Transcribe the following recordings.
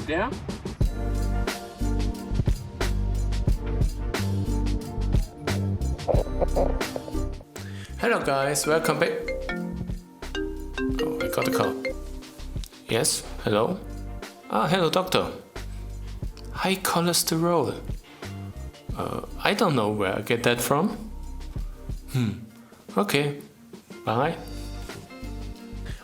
there. Hello guys, welcome back. Oh, I got a call. Yes, hello? Hello doctor. High cholesterol. I don't know where I get that from. Okay, bye.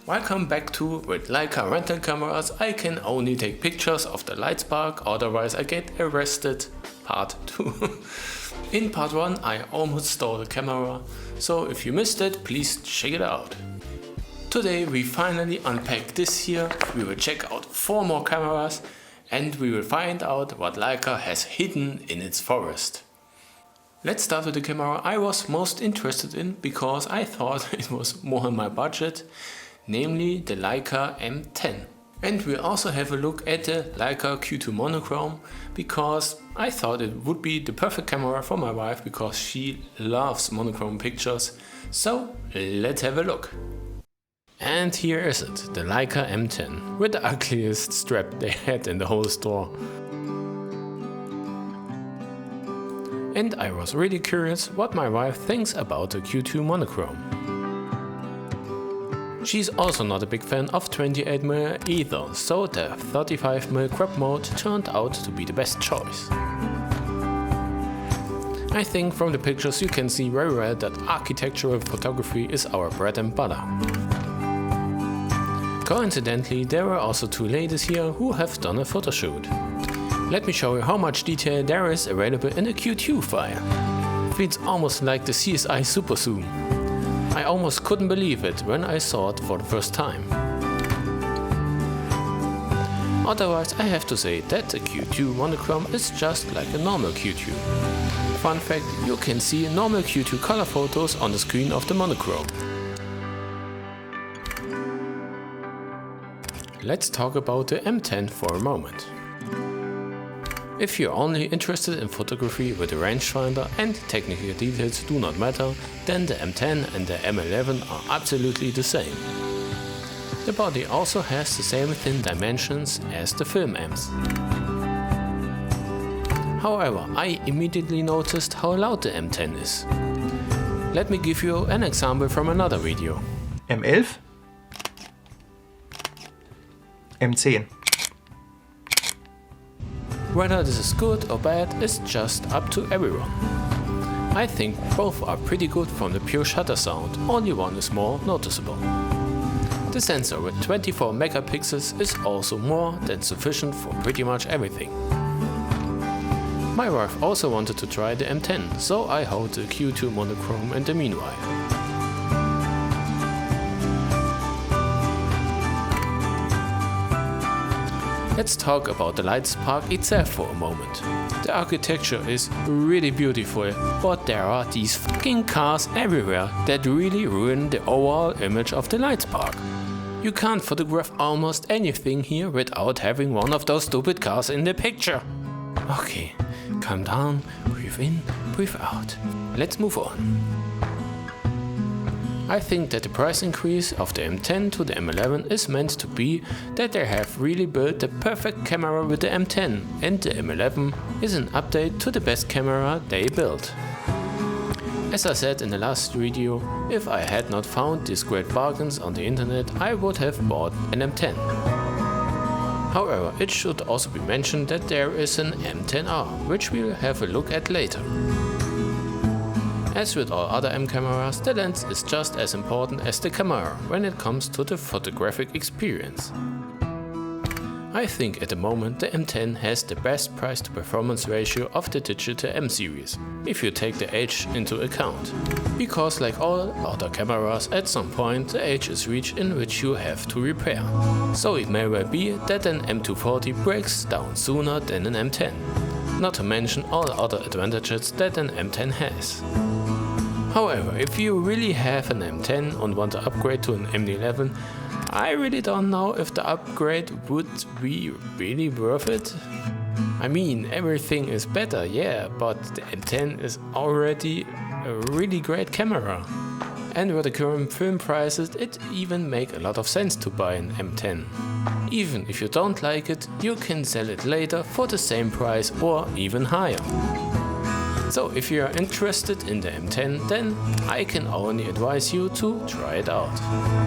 Welcome back to With Leica Rental Cameras I can only take pictures of the Leitz-Park, otherwise I get arrested. Part 2. In part 1 I almost stole the camera, so if you missed it, please check it out. Today we finally unpack this here, we will check out 4 more cameras and we will find out what Leica has hidden in its forest. Let's start with the camera I was most interested in because I thought it was more in my budget, namely the Leica M10. And we'll also have a look at the Leica Q2 Monochrome because I thought it would be the perfect camera for my wife because she loves monochrome pictures. So let's have a look. And here is it, the Leica M10 with the ugliest strap they had in the whole store. And I was really curious what my wife thinks about the Q2 Monochrome. She's also not a big fan of 28mm either, so the 35mm crop mode turned out to be the best choice. I think from the pictures you can see very well that architectural photography is our bread and butter. Coincidentally, there were also 2 ladies here who have done a photo shoot. Let me show you how much detail there is available in the Q2 file. Feels almost like the CSI Super Zoom. I almost couldn't believe it when I saw it for the first time. Otherwise I have to say that the Q2 Monochrome is just like a normal Q2. Fun fact, you can see normal Q2 color photos on the screen of the Monochrome. Let's talk about the M10 for a moment. If you're only interested in photography with a rangefinder and technical details do not matter, then the M10 and the M11 are absolutely the same. The body also has the same thin dimensions as the film Ms. However, I immediately noticed how loud the M10 is. Let me give you an example from another video. M11, M10. Whether this is good or bad is just up to everyone. I think both are pretty good from the pure shutter sound, only one is more noticeable. The sensor with 24 megapixels is also more than sufficient for pretty much everything. My wife also wanted to try the M10, so I hold the Q2 Monochrome in the meanwhile. Let's talk about the Leitz-Park itself for a moment. The architecture is really beautiful, but there are these fucking cars everywhere that really ruin the overall image of the Leitz-Park. You can't photograph almost anything here without having one of those stupid cars in the picture. Okay, calm down, breathe in, breathe out. Let's move on. I think that the price increase of the M10 to the M11 is meant to be that they have really built the perfect camera with the M10 and the M11 is an update to the best camera they built. As I said in the last video, if I had not found these great bargains on the internet, I would have bought an M10. However, it should also be mentioned that there is an M10R, which we'll have a look at later. As with all other M cameras, the lens is just as important as the camera when it comes to the photographic experience. I think at the moment the M10 has the best price to performance ratio of the digital M series, if you take the age into account. Because like all other cameras, at some point the age is reached in which you have to repair. So it may well be that an M240 breaks down sooner than an M10. Not to mention all other advantages that an M10 has. However, if you really have an M10 and want to upgrade to an M11, I really don't know if the upgrade would be really worth it. I mean, everything is better, yeah, but the M10 is already a really great camera. and with the current film prices it even make a lot of sense to buy an M10. Even if you don't like it, you can sell it later for the same price or even higher. So if you are interested in the M10, then I can only advise you to try it out.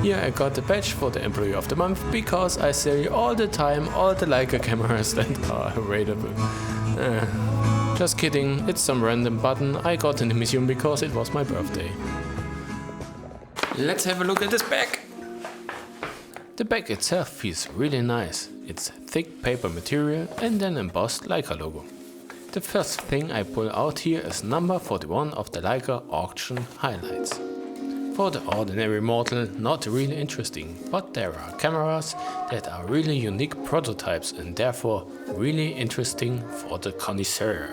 Here I got the badge for the Employee of the Month because I sell all the time all the Leica cameras that are available. Just kidding, it's some random button I got in the museum because it was my birthday. Let's have a look at this bag. The bag itself feels really nice. It's thick paper material and an embossed Leica logo. The first thing I pull out here is number 41 of the Leica auction highlights. For the ordinary mortal, not really interesting, but there are cameras that are really unique prototypes and therefore really interesting for the connoisseur.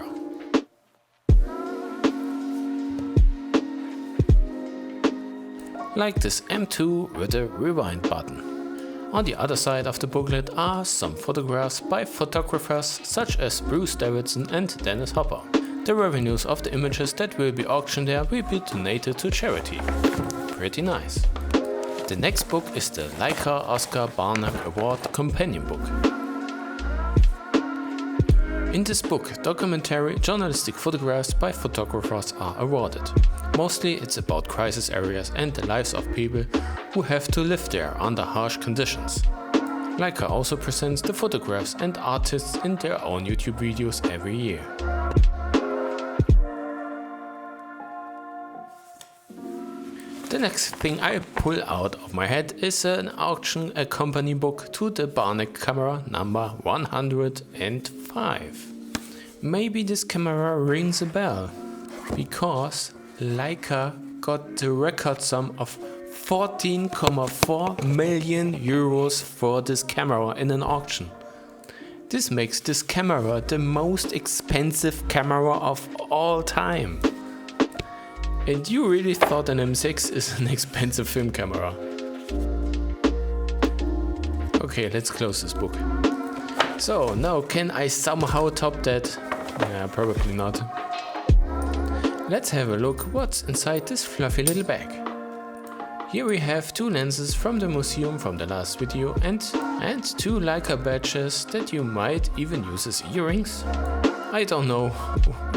Like this M2 with a rewind button. On the other side of the booklet are some photographs by photographers such as Bruce Davidson and Dennis Hopper. The revenues of the images that will be auctioned there will be donated to charity. Pretty nice. The next book is the Leica Oscar Barnack Award Companion Book. In this book, documentary journalistic photographs by photographers are awarded. Mostly it's about crisis areas and the lives of people who have to live there under harsh conditions. Leica also presents the photographs and artists in their own YouTube videos every year. The next thing I pull out of my head is an auction accompany book to the Barnack camera number 105. Maybe this camera rings a bell, because Leica got the record sum of 14,4 million euros for this camera in an auction. This makes this camera the most expensive camera of all time. And you really thought an M6 is an expensive film camera? Okay, let's close this book. So now can I somehow top that? Yeah, probably not. Let's have a look what's inside this fluffy little bag. Here we have two lenses from the museum from the last video and two Leica badges that you might even use as earrings. I don't know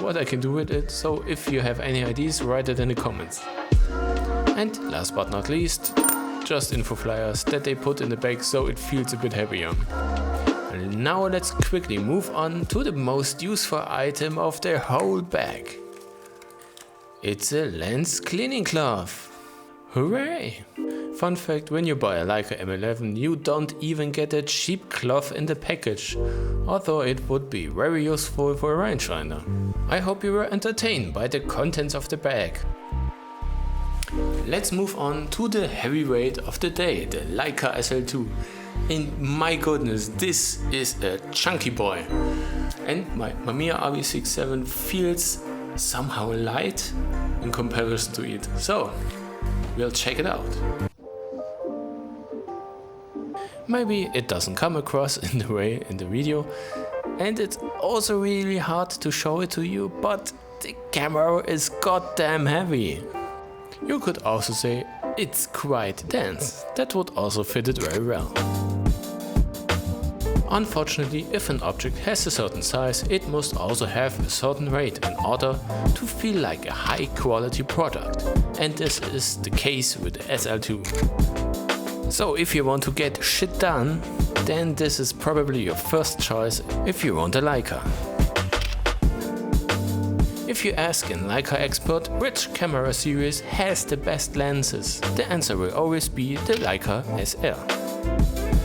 what I can do with it, so if you have any ideas, write it in the comments. And last but not least, just info flyers that they put in the bag so it feels a bit heavier. And now let's quickly move on to the most useful item of the whole bag. It's a lens cleaning cloth. Hooray! Fun fact, when you buy a Leica M11 you don't even get a cheap cloth in the package, although it would be very useful for a rangefinder. I hope you were entertained by the contents of the bag. Let's move on to the heavyweight of the day, the Leica SL2. And my goodness, this is a chunky boy. And my Mamiya RV67 feels somehow light in comparison to it. So, we'll check it out. Maybe it doesn't come across in the way in the video, and it's also really hard to show it to you, but the camera is goddamn heavy. You could also say it's quite dense. That would also fit it very well. Unfortunately, if an object has a certain size, it must also have a certain weight in order to feel like a high quality product. And this is the case with the SL2. So if you want to get shit done, then this is probably your first choice if you want a Leica. If you ask a Leica expert which camera series has the best lenses, the answer will always be the Leica SL.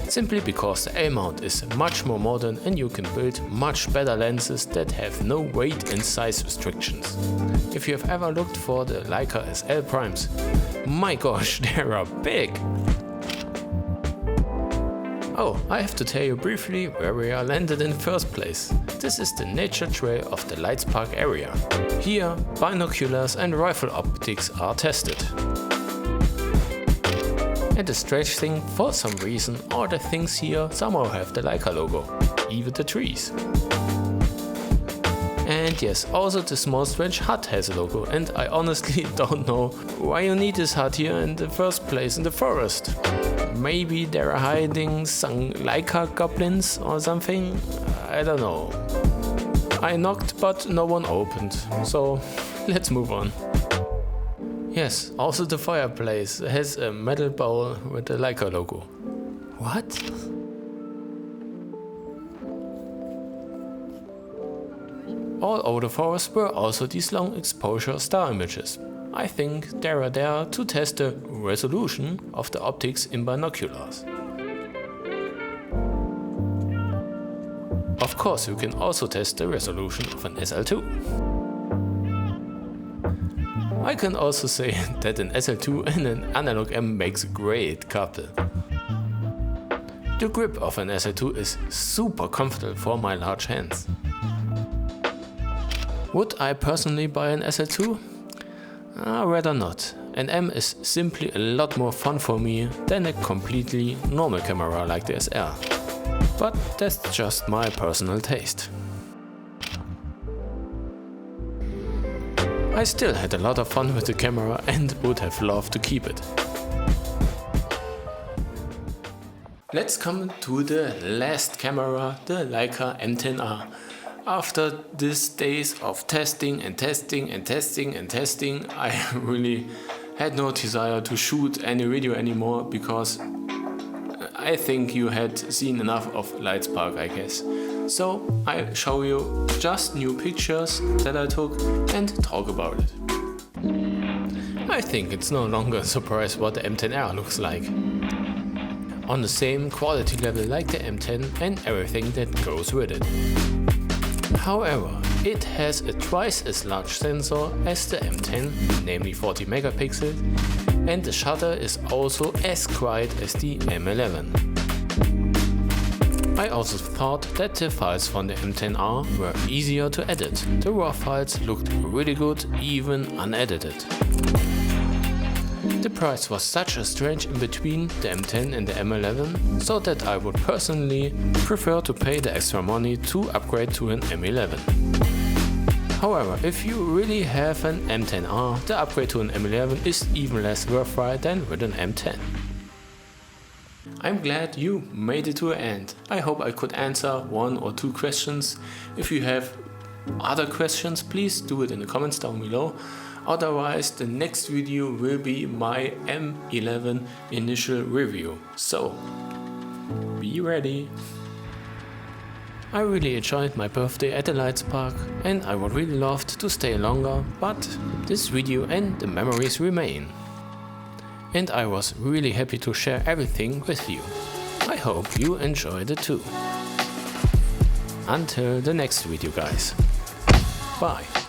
Simply because the L mount is much more modern and you can build much better lenses that have no weight and size restrictions. If you have ever looked for the Leica SL primes, my gosh, they are big! Oh, I have to tell you briefly where we are landed in the first place. This is the nature trail of the Leitz-Park area. Here, binoculars and rifle optics are tested. And the strange thing, for some reason, all the things here somehow have the Leica logo, even the trees. And yes, also the small strange hut has a logo, and I honestly don't know why you need this hut here in the first place in the forest. Maybe they're hiding some Leica goblins or something, I don't know. I knocked but no one opened, so let's move on. Yes, also the fireplace has a metal bowl with the Leica logo. What? All over the forest were also these long exposure star images. I think they are there to test the resolution of the optics in binoculars. Of course, you can also test the resolution of an SL2. I can also say that an SL2 and an analog M makes a great couple. The grip of an SL2 is super comfortable for my large hands. Would I personally buy an SL2? Rather not. An M is simply a lot more fun for me than a completely normal camera like the SR. But that's just my personal taste. I still had a lot of fun with the camera and would have loved to keep it. Let's come to the last camera, the Leica M10R. After these days of testing, I really had no desire to shoot any video anymore because I think you had seen enough of Leitz-Park, I guess. So I show you just new pictures that I took and talk about it. I think it's no longer a surprise what the M10R looks like. On the same quality level like the M10 and everything that goes with it. However, it has a twice as large sensor as the M10, namely 40 megapixels, and the shutter is also as quiet as the M11. I also thought that the files from the M10R were easier to edit. The raw files looked really good, even unedited. The price was such a strange in between the M10 and the M11, so that I would personally prefer to pay the extra money to upgrade to an M11. However, if you really have an M10R, the upgrade to an M11 is even less worthwhile than with an M10. I'm glad you made it to the end. I hope I could answer one or two questions. If you have other questions, please do it in the comments down below. Otherwise, the next video will be my M11 initial review. So, be ready. I really enjoyed my birthday at the Leitz-Park and I would really love to stay longer, but this video and the memories remain. And I was really happy to share everything with you. I hope you enjoyed it too. Until the next video, guys. Bye.